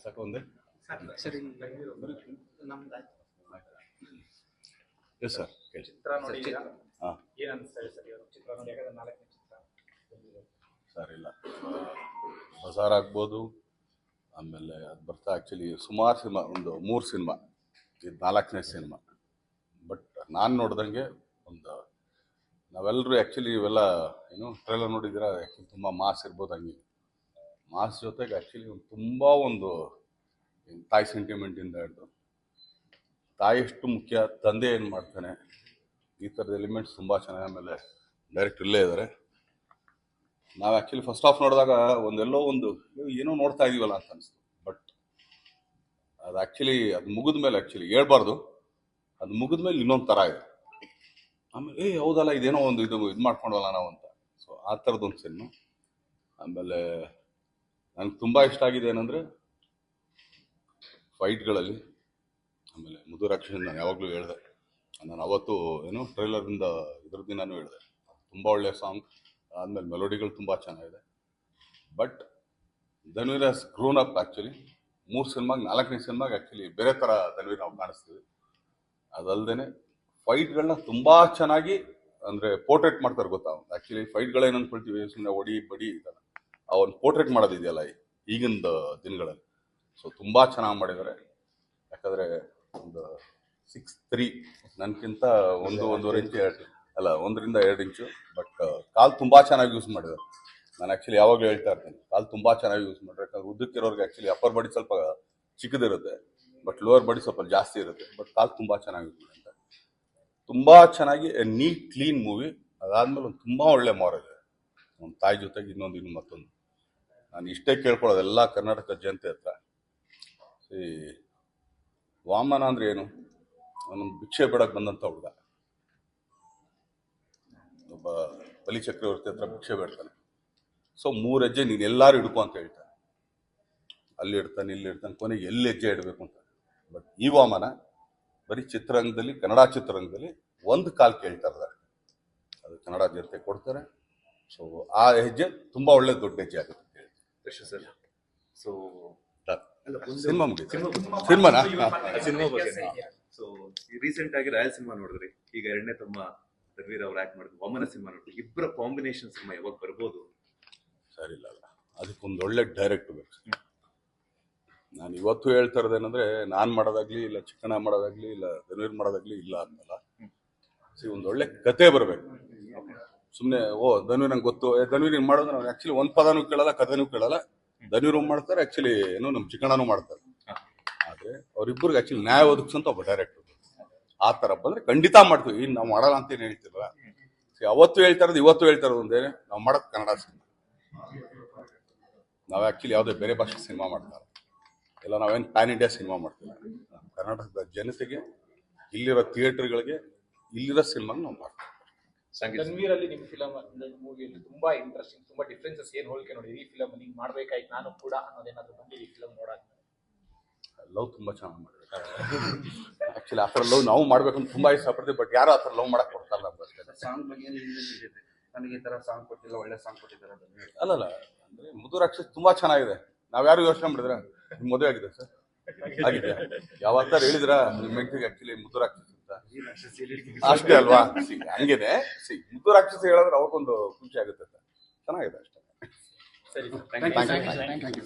ಸಾಕು ಒಂದೇ ಸರಿ ಎಸ್ ಸರ್ ಚಿತ್ರ ನೋಡಿದ್ದೀರಾ? ಹಾಂ ಏನ್ ಅನಿಸ್ತಾ ಇದೆ ಸರ್ ಇವತ್ತು ಚಿತ್ರ ನೋಡಿ? ಯಾಕಂದ್ರೆ 4ನೇ ಚಿತ್ರ ಸರ್ ಇಲ್ಲ ಬಜಾರ್ ಆಗ್ಬೋದು, ಆಮೇಲೆ ಅದು ಬರ್ತಾ ಆ್ಯಕ್ಚುಲಿ ಸುಮಾರು ಸಿನಿಮಾ, ಒಂದು 3 ಸಿನಿಮಾ, ಇದು 4ನೇ ಸಿನಿಮಾ. ಬಟ್ ನಾನು ನೋಡ್ದಂಗೆ ಒಂದು ನಾವೆಲ್ಲರೂ ಆ್ಯಕ್ಚುಲಿ ಇವೆಲ್ಲ ಏನು ಟ್ರೈಲರ್ ನೋಡಿದ್ದೀರಾ, ಆ್ಯಕ್ಚುಲಿ ತುಂಬ ಮಾಸ್ ಇರ್ಬೋದು. ಹಂಗೆ ಮಾಸ್ ಜೊತೆಗೆ ಆ್ಯಕ್ಚುಲಿ ಒಂದು ತಾಯಿ ಸೆಂಟಿಮೆಂಟಿಂದ ಹಿಡಿದು ತಾಯಿ ಎಷ್ಟು ಮುಖ್ಯ, ತಂದೆ ಏನು ಮಾಡ್ತಾನೆ, ಈ ಥರದ ಎಲಿಮೆಂಟ್ಸ್ ತುಂಬ ಚೆನ್ನಾಗಿ. ಆಮೇಲೆ ಡೈರೆಕ್ಟ್ ಇಲ್ಲೇ ಇದ್ದಾರೆ. ನಾವು ಆ್ಯಕ್ಚುಲಿ ಫಸ್ಟ್ ಹಾಫ್ ನೋಡಿದಾಗ ಒಂದೆಲ್ಲೋ ಏನೋ ನೋಡ್ತಾ ಇದೀವಲ್ಲ ಅಂತ ಅನಿಸ್ತು. ಬಟ್ ಅದು ಆ್ಯಕ್ಚುಲಿ ಅದು ಮುಗಿದ ಮೇಲೆ ಆ್ಯಕ್ಚುಲಿ ಹೇಳ್ಬಾರ್ದು, ಅದು ಮುಗಿದ ಮೇಲೆ ಇನ್ನೊಂದು ಥರ ಇದೆ. ಆಮೇಲೆ ಹೌದಲ್ಲ ಇದೇನೋ ಇದು ಮಾಡ್ಕೊಂಡಲ್ಲ ನಾವು ಅಂತ. ಸೊ ಆ ಥರದ್ದೊಂದು ಸಿನಿಮಾ. ಆಮೇಲೆ ನನಗೆ ತುಂಬ ಇಷ್ಟ ಆಗಿದೆ ಏನಂದರೆ ಫೈಟ್ಗಳಲ್ಲಿ. ಆಮೇಲೆ ಮುದುರಾಕ್ಷನ್ ನಾನು ಯಾವಾಗಲೂ ಹೇಳಿದೆ, ನಾನು ಅವತ್ತು ಏನೋ ಟ್ರೈಲರಿಂದ ಇದ್ರ ದಿನಾನು ಹೇಳಿದೆ, ತುಂಬ ಒಳ್ಳೆಯ ಸಾಂಗ್. ಆದಮೇಲೆ ಮೆಲೋಡಿಗಳು ತುಂಬ ಚೆನ್ನಾಗಿದೆ. But Dhanveer has grown up actually. 3 ಸಿನಿಮಾಗೆ 4ನೇ ಸಿನಿಮಾಗೆ ಆ್ಯಕ್ಚುಲಿ ಬೇರೆ ಥರ ಧನ್ವೀರ್ ನಾವು ಕಾಣಿಸ್ತೀವಿ. ಅದಲ್ಲದೆ ಫೈಟ್ಗಳನ್ನ ತುಂಬ ಚೆನ್ನಾಗಿ ಅಂದರೆ ಪೋರ್ಟ್ರೇಟ್ ಮಾಡ್ತಾರೆ ಗೊತ್ತಾ. ಆ್ಯಕ್ಚುಲಿ ಫೈಟ್ಗಳೇನು ಅಂದ್ಕೊಳ್ತೀವಿ, ಸುಮ್ಮನೆ ಒಡಿ ಬಡಿ ಇದಲ್ಲ, ಅವನು ಪೋರ್ಟ್ರೇಟ್ ಮಾಡೋದಿದೆಯಲ್ಲ ಈಗಿನ ದಿನಗಳಲ್ಲಿ. ಸೊ ತುಂಬ ಚೆನ್ನಾಗಿ ಮಾಡಿದ್ದಾರೆ. ಯಾಕಂದರೆ ಒಂದು 6'3", ನನಗಿಂತ 1.5 ಇಂಚು ಅಲ್ಲ 1ರಿಂದ 2 ಇಂಚು. ಬಟ್ ಕಾಲು ತುಂಬ ಚೆನ್ನಾಗಿ ಯೂಸ್ ಮಾಡಿದ್ದಾರೆ. ನಾನು ಆ್ಯಕ್ಚುಲಿ ಯಾವಾಗಲೂ ಹೇಳ್ತಾ ಇರ್ತೀನಿ, ಕಾಲು ತುಂಬ ಚೆನ್ನಾಗಿ ಯೂಸ್ ಮಾಡಿದ್ರೆ. ಯಾಕಂದ್ರೆ ಉದ್ದಕ್ಕಿರೋರಿಗೆ ಆ್ಯಕ್ಚುಲಿ ಅಪ್ಪರ್ ಬಾಡಿ ಸ್ವಲ್ಪ ಚಿಕ್ಕದಿರುತ್ತೆ, ಬಟ್ ಲೋವರ್ ಬಾಡಿ ಸ್ವಲ್ಪ ಜಾಸ್ತಿ ಇರುತ್ತೆ. ಬಟ್ ಕಾಲು ತುಂಬ ಚೆನ್ನಾಗಿ ಯೂಸ್ ಮಾಡಿದ್ದಾರೆ. ತುಂಬ ಚೆನ್ನಾಗಿ ನೀಟ್ ಕ್ಲೀನ್ ಮೂವಿ. ಅದಾದಮೇಲೆ ಒಂದು ತುಂಬ ಒಳ್ಳೆ ಮಾರಲ್ ಇದೆ. ಒಂದು ತಾಯಿ ಜೊತೆಗೆ ಇನ್ನೊಂದು ಮತ್ತೊಂದು. ನಾನು ಇಷ್ಟೇ ಕೇಳ್ಕೊಳ್ಳೋದು ಎಲ್ಲ ಕರ್ನಾಟಕ ಜನತೆ ಹತ್ರ, ವಾಮನ ಅಂದರೆ ಏನು, ಅವನು ಭಿಕ್ಷೆ ಬೇಡಕ್ಕೆ ಬಂದಂಥ ಹುಡುಗ. ಒಬ್ಬ ಬಲಿ ಚಕ್ರವರ್ತಿ ಹತ್ರ ಭಿಕ್ಷೆ ಬೇಡ್ತಾನೆ. ಸೊ 3 ಹೆಜ್ಜೆ ನೀನು ಎಲ್ಲರೂ ಹಿಡ್ಕೊ ಅಂತ ಹೇಳ್ತಾನೆ. ಅಲ್ಲಿ ಇಡ್ತಾನೆ, ಇಲ್ಲಿ ಇಡ್ತಾನೆ, ಕೊನೆಗೆ ಎಲ್ಲಿ ಹೆಜ್ಜೆ ಇಡಬೇಕು ಅಂತ. ಬಟ್ ಈ ವಾಮನ ಬರೀ ಚಿತ್ರರಂಗದಲ್ಲಿ, ಕನ್ನಡ ಚಿತ್ರರಂಗದಲ್ಲಿ 1 ಕಾಲು ಕೇಳ್ತಾ ಇದ್ದಾರೆ. ಅದು ಕನ್ನಡ ಜನತೆ ಕೊಡ್ತಾರೆ. ಸೊ ಆ ಹೆಜ್ಜೆ ತುಂಬ ಒಳ್ಳೆ ದೊಡ್ಡ ಹೆಜ್ಜೆ ಆಗುತ್ತೆ ಅಂತ ಹೇಳ್ತೀನಿ. ಸರ್ ಸೊ ಸಿನಿಮಾ ಮುಗಿತು. ಸಿನಿಮಾನಾ? ಸಿನಿಮಾ ಬಗ್ಗೆ ಸೊ ರೀಸೆಂಟ್ ಆಗಿ ರಾಯಲ್ ಸಿನಿಮಾ ನೋಡಿದ್ರಿ, ಈಗ 2ನೇ ತಮ್ಮ ಧನ್ವೀರ್ ಅವ್ರು ಆಕ್ಟ್ ಮಾಡಿದ್ರು ವಾಮನ ಸಿನಿಮಾ ನೋಡಿದ್ರಿ. ಇಬ್ಬರ ಕಾಂಬಿನೇಷನ್ ಸಿನಿಮಾ ಯಾವಾಗ ಬರ್ಬೋದು? ಸರಿ ಇಲ್ಲ, ಅದಕ್ಕೊಂದು ಒಳ್ಳೆ ಡೈರೆಕ್ಟ್ ಬೇಕು. ನಾನು ಇವತ್ತು ಹೇಳ್ತಾ ಇರೋದೇನಂದ್ರೆ, ನಾನು ಮಾಡೋದಾಗ್ಲಿ ಇಲ್ಲ, ಚಿಕ್ಕಣ್ಣ ಮಾಡೋದಾಗ್ಲಿ ಇಲ್ಲ, ಧನ್ವೀರ್ ಮಾಡೋದಾಗ್ಲಿ ಇಲ್ಲ ಅನ್ನಲ್ಲ. ಒಂದು ಒಳ್ಳೆ ಕತೆ ಬರಬೇಕು. ಸುಮ್ಮನೆ ಧನ್ವೀರ್ ನಂಗೆ ಗೊತ್ತು, ಧನ್ವೀರ್ ಹಿಂಗೆ ಮಾಡೋದು, ನಾವು ಆ್ಯಕ್ಚುಲಿ ಒಂದು ಪದನೂ ಕೇಳಲ್ಲ, ಕಥೆನೂ ಕೇಳಲ್ಲ. ಧನ್ವೀರ್ ಮಾಡ್ತಾರೆ, ಆ್ಯಕ್ಚುಲಿ ನಮ್ಮ ಚಿಕ್ಕಣ್ಣನೂ ಮಾಡ್ತಾರೆ. ಆದರೆ ಅವರಿಬ್ಬರಿಗೆ ಆ್ಯಕ್ಚುಲಿ ನ್ಯಾಯ ಒದಗಿಸಂತ ಒಬ್ಬ ಡೈರೆಕ್ಟರ್ ಆ ಥರ ಬಂದರೆ ಖಂಡಿತ ಮಾಡ್ತೀವಿ. ಇನ್ನು ನಾವು ಮಾಡಲ್ಲ ಅಂತ ಏನು ಹೇಳ್ತಿಲ್ವ. ಅವತ್ತು ಹೇಳ್ತಾ ಇರೋದು ಇವತ್ತು ಹೇಳ್ತಾ ಇರೋದು ಒಂದೇ, ನಾವು ಮಾಡೋದು ಕನ್ನಡ ಸಿನಿಮಾ. ನಾವು ಆ್ಯಕ್ಚುಲಿ ಯಾವುದೇ ಬೇರೆ ಭಾಷೆ ಸಿನಿಮಾ ಮಾಡ್ತಾರೆ ಇಲ್ಲ, ನಾವೇನು ಪ್ಯಾನ್ ಇಂಡಿಯಾ ಸಿನಿಮಾ ಮಾಡ್ತೀವಿ. ಕರ್ನಾಟಕದ ಜನತೆಗೆ, ಇಲ್ಲಿರೋ ಥಿಯೇಟರ್ಗಳಿಗೆ, ಇಲ್ಲಿರೋ ಸಿನಿಮಾನ ನಾವು ಮಾಡ್ತೀವಿ. ಧನ್ವೀರ್ ಅಲ್ಲಿ ನಿಮ್ಮ ಫಿಲಮ್ ಮೂವಿಯಲ್ಲಿ ತುಂಬಾ ಇಂಟ್ರೆಸ್ಟಿಂಗ್, ತುಂಬಾ ಡಿಫ್ರೆನ್ಸಸ್ ಏನು ಹೋಲಿಕೆ ನೋಡಿ ಈ ಫಿಲಮ್ ನೀವು ಮಾಡ್ಬೇಕಾಯ್ತು ನಾನು ಕೂಡ ಅನ್ನೋದೇನಾದ್ರು ಬಂದಿದೆ ಈ ಫಿಲಮ್ ನೋಡೋದು? ಲವ್ ತುಂಬ ಚೆನ್ನಾಗಿ ಮಾಡಿದ್ದಾರೆ. ಆ್ಯಕ್ಚುಲಿ ಆ ಥರ ಲವ್ ನಾವು ಮಾಡ್ಬೇಕಂತ ತುಂಬ ಇಷ್ಟಪಡ್ತೀವಿ. ಬಟ್ ಯಾರು ಆ ಥರ ಲವ್ ಮಾಡಕ್ಕೆ ಕೊಡ್ತಾರಲ್ಲ ನಮ್ಗೆ ಅಷ್ಟೇ. ಸಾಂಗ್ ಬಗ್ಗೆ ನನಗೆ ಈ ತರ ಸಾಂಗ್ ಕೊಟ್ಟಿಲ್ಲ, ಒಳ್ಳೆ ಸಾಂಗ್ ಕೊಟ್ಟಿದ್ದಾರೆ. ಅಲ್ಲಲ್ಲ, ಅಂದರೆ ಮುದುರಾಕ್ಷಸ್ ತುಂಬ ಚೆನ್ನಾಗಿದೆ. ನಾವು ಯಾರು ಯೋಚನೆ ಮಾಡಿದ್ರೆ ನಿಮ್ಮ ಮದುವೆ ಆಗಿದೆ ಸರ್? ಆಗಿದೆ. ಯಾವತ್ತಾರು ಹೇಳಿದ್ರ ನಿಮ್ಮ ಹೆಂಡತಿಗೆ ಆ್ಯಕ್ಚುಲಿ ಮುದುರಾಕ್ಷಸ್ ಅಂತ? ಅಷ್ಟೇ ಅಲ್ವಾ? ಹಂಗೇನೆ ಮುದುರಾಕ್ಷಸ್ ಹೇಳಿದ್ರೆ ಅವ್ರಿಗೊಂದು ಖುಷಿ ಆಗುತ್ತೆ. ಚೆನ್ನಾಗಿದೆ ಅಷ್ಟೇ. ಸರಿ, ಥ್ಯಾಂಕ್ ಯು.